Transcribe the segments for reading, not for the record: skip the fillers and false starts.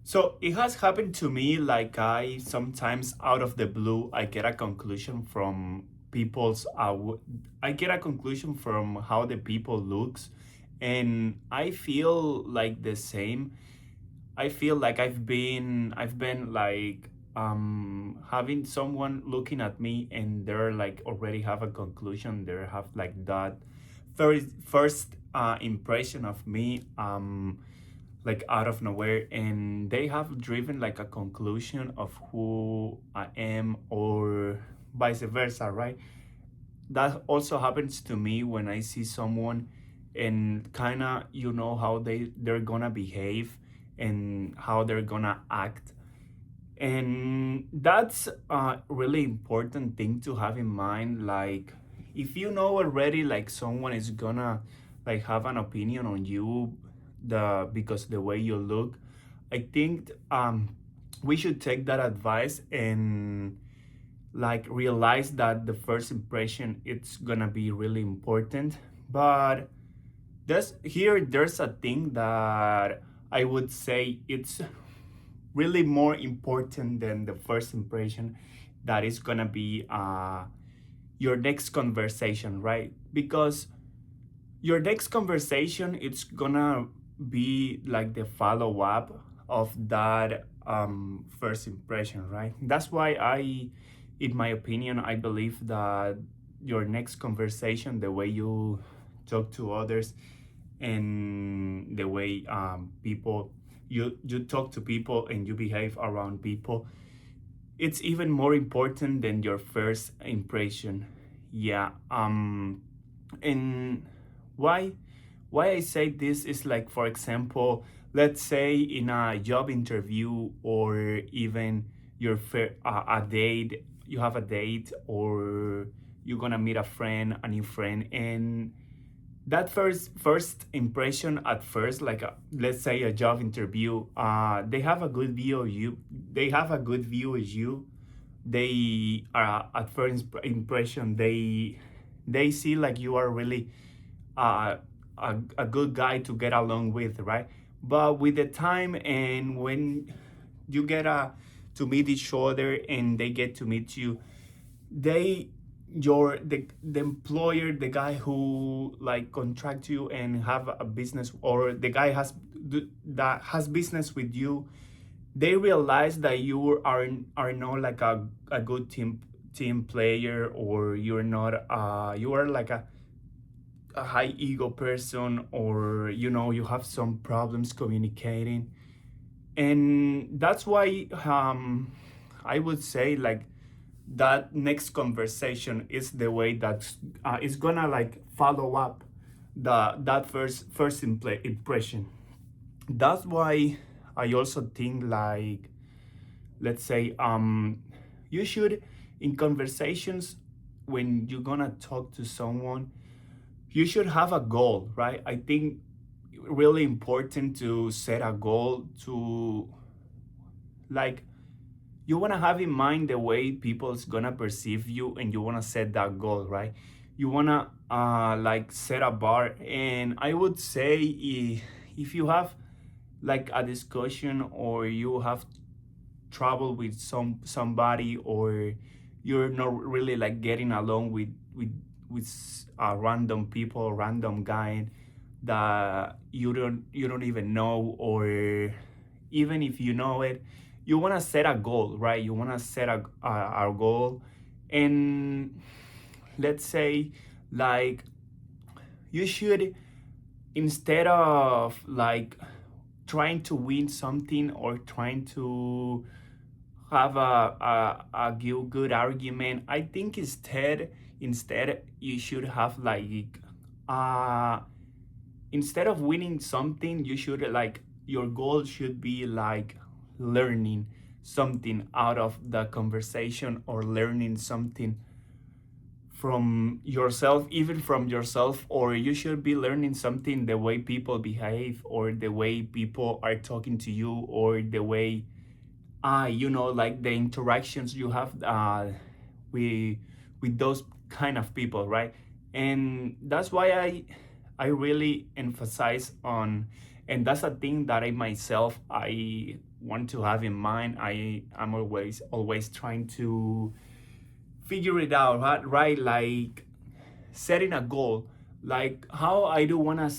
So it has happened to me, like I sometimes out of the blue I get a conclusion from people's I get a conclusion from how the people looks, and I feel like the same. I feel like I've been like having someone looking at me and they're like already have a conclusion. They have like that first impression of me, like out of nowhere, and they have driven like a conclusion of who I am, or vice versa, right? That also happens to me when I see someone and kind of how they're gonna behave and how they're gonna act, and that's a really important thing to have in mind. Like, if you know already like someone is gonna like have an opinion on you, because the way you look, I think we should take that advice and like realize that the first impression it's gonna be really important. But there's a thing that I would say it's really more important than the first impression, that is gonna be your next conversation, right? Because your next conversation it's gonna be like the follow-up of that first impression, right? That's why in my opinion, I believe that your next conversation, the way you talk to others, and the way people you talk to people and you behave around people, it's even more important than your first impression. Yeah. And why why I say this is like, for example, let's say in a job interview, or even a date, you have a date, or you're gonna meet a new friend, and that first impression at first, like let's say a job interview, they have a good view of you. They have a good view of you. They are at first impression, they see like you are really uh, a good guy to get along with, right? But with the time, and when you get to meet each other and they get to meet you, they the employer, the guy who like contract you and have a business, or the guy that has business with you, they realize that you are not like a good team player, or you're not you are like a high ego person, or you have some problems communicating. And that's why I would say like that next conversation is the way that is gonna like follow up that first impression. That's why I also think like, let's say, you should, in conversations, when you're gonna talk to someone, you should have a goal, right? I think really important to set a goal, to like, you want to have in mind the way people's gonna perceive you, and you want to set that goal, right? You want to like set a bar. And I would say, if you have like a discussion, or you have trouble with somebody, or you're not really like getting along with random people, random guy that you don't even know, or even if you know it, you want to set a goal, right? You want to set a goal. And let's say, like, you should, instead of like trying to win something, or trying to have a good argument, I think instead you should have like, uh instead of winning something, you should like, your goal should be like learning something out of the conversation, or learning something from yourself, even from yourself. Or you should be learning something, the way people behave, or the way people are talking to you, or the way like the interactions you have with those kind of people, right? And that's why I really emphasize on And that's a thing that I myself I want to have in mind. I'm always trying to figure it out, right? Like setting a goal, like how I do wanna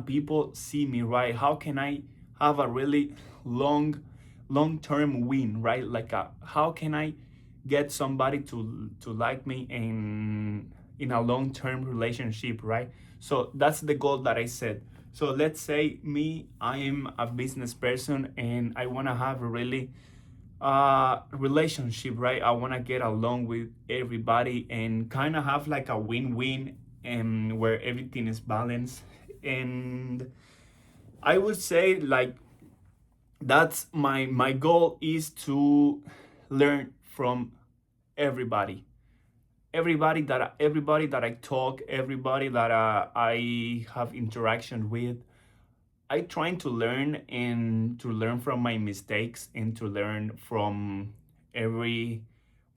people see me, right? How can I have a really long long-term win, right? Like how can I get somebody to like me in a long-term relationship, right? So that's the goal that I set. So let's say me, I am a business person and I want to have a really relationship, right? I want to get along with everybody and kind of have like a win-win, and where everything is balanced. And I would say like that's my goal is to learn from everybody, everybody that I talk, everybody that I have interaction with. I trying to learn, and to learn from my mistakes, and to learn from every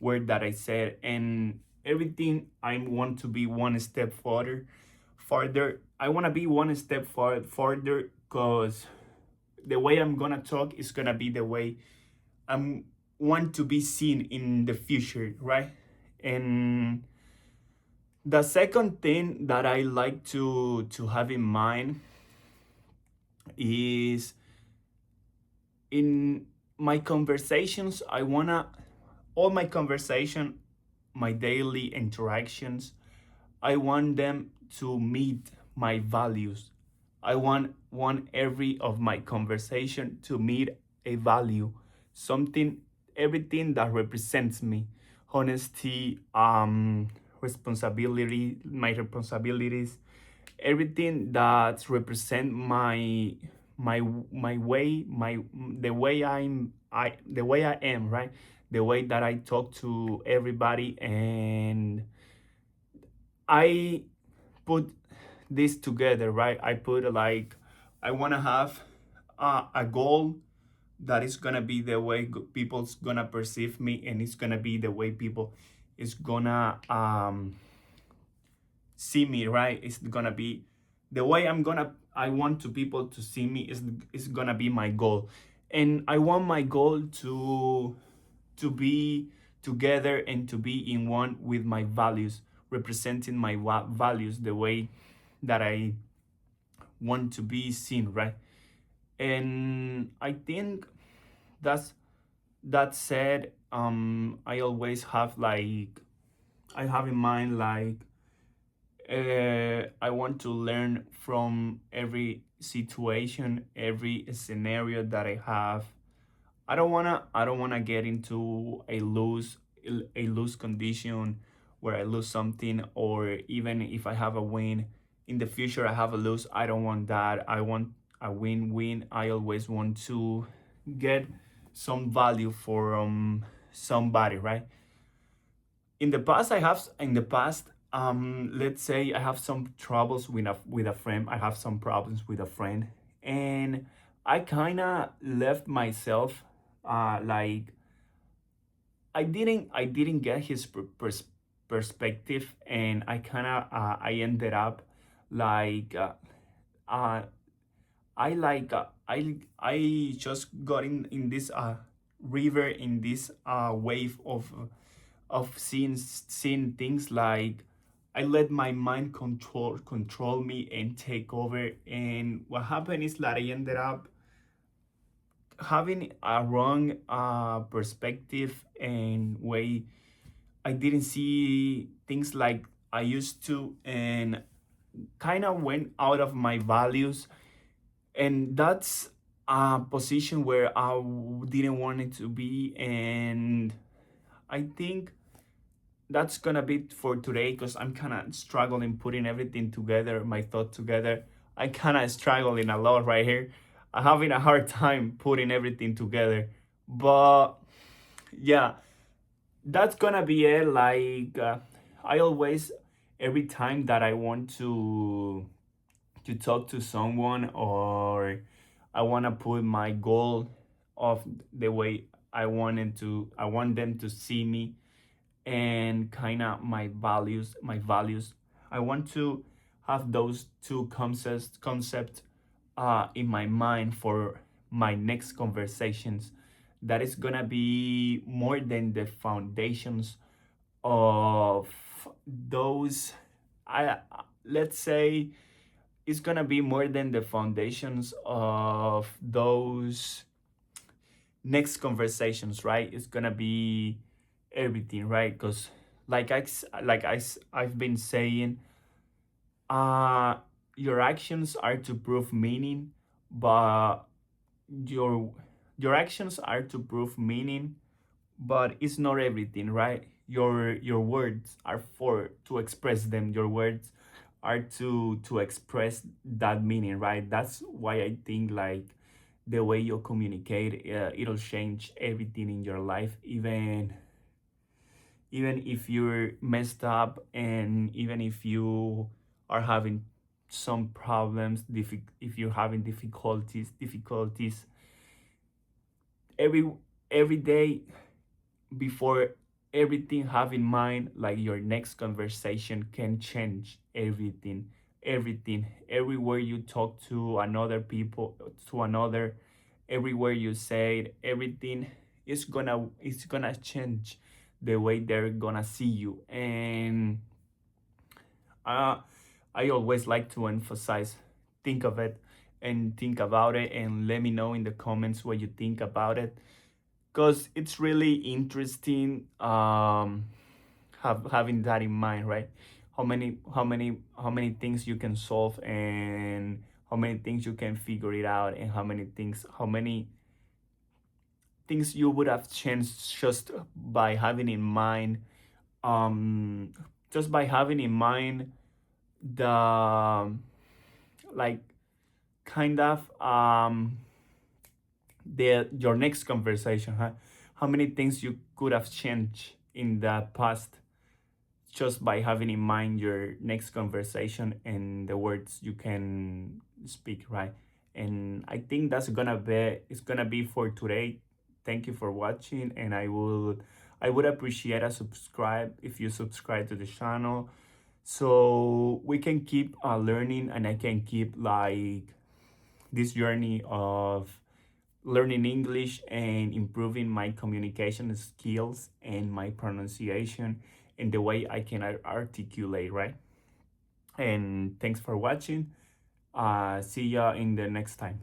word that I said, and everything. I want to be one step farther. I want to be one step farther, because the way I'm gonna talk is gonna be the way I'm want to be seen in the future, right? And the second thing that I like to have in mind is in my conversations. I wanna all my conversation, my daily interactions, I want them to meet my values. I want every of my conversation to meet a value, something, everything that represents me, honesty, responsibility, my responsibilities, everything that represent my way, the way the way I am, right? The way that I talk to everybody. And I put this together, right? I put like I want to have a goal that is gonna be the way people's gonna perceive me, and it's gonna be the way people is gonna see me, right? It's gonna be the way I want to people to see me is gonna be my goal. And I want my goal to be together and to be in one with my values, representing my values the way that I want to be seen, right? And I think that's that said, I always have like I have in mind like I want to learn from every situation, every scenario that I have. I don't wanna get into a lose condition where I lose something, or even if I have a win in the future I have a lose. I don't want that. I want a win-win. I always want to get some value from somebody, right? In the past, let's say I have some troubles with a friend. I have some problems with a friend, and I kind of left myself like I didn't get his perspective, and I kind of I ended up like uh I like I just got in this river, in this wave of seeing things. Like I let my mind control me and take over. And what happened is that I ended up having a wrong perspective and way. I didn't see things like I used to, and kind of went out of my values. And that's a position where didn't want it to be. And I think that's gonna be for today, because I'm kind of struggling putting everything together, my thought together. I kind of struggling a lot right here. I'm having a hard time putting everything together. But yeah, that's gonna be it. Like I always, every time that I want to talk to someone, or I want to put my goal of the way I want them to see me, and kind of my values. I want to have those two concepts in my mind for my next conversations that is gonna be more than the foundations of those. I let's say it's gonna be more than the foundations of those next conversations, right? It's gonna be everything, right? Because I've been saying, uh your actions are to prove meaning, but your your actions are to prove meaning, but it's not everything, right? Your words are for to express them. Your words are to express that meaning, right? That's why I think like the way you communicate, it'll change everything in your life, even if you're messed up, and even if you are having some problems, if you're having difficulties every every day, before everything, have in mind like your next conversation can change everything. Everywhere you talk to another people, to another, everywhere you say it, everything is gonna change the way they're gonna see you. And uh, I always like to emphasize, think of it and think about it, and let me know in the comments what you think about it, because it's really interesting, having that in mind, right? How many things you can solve, and how many things you can figure it out, and how many things you would have changed just by having in mind, um just by having in mind the, like, kind of, your next conversation, huh? How many things you could have changed in the past just by having in mind your next conversation and the words you can speak, right? And I think that's gonna be it's gonna be for today. Thank you for watching, and I would appreciate a subscribe if you subscribe to the channel, so we can keep learning, and I can keep like this journey of learning English and improving my communication skills and my pronunciation and the way I can articulate, right? And thanks for watching. See ya in the next time.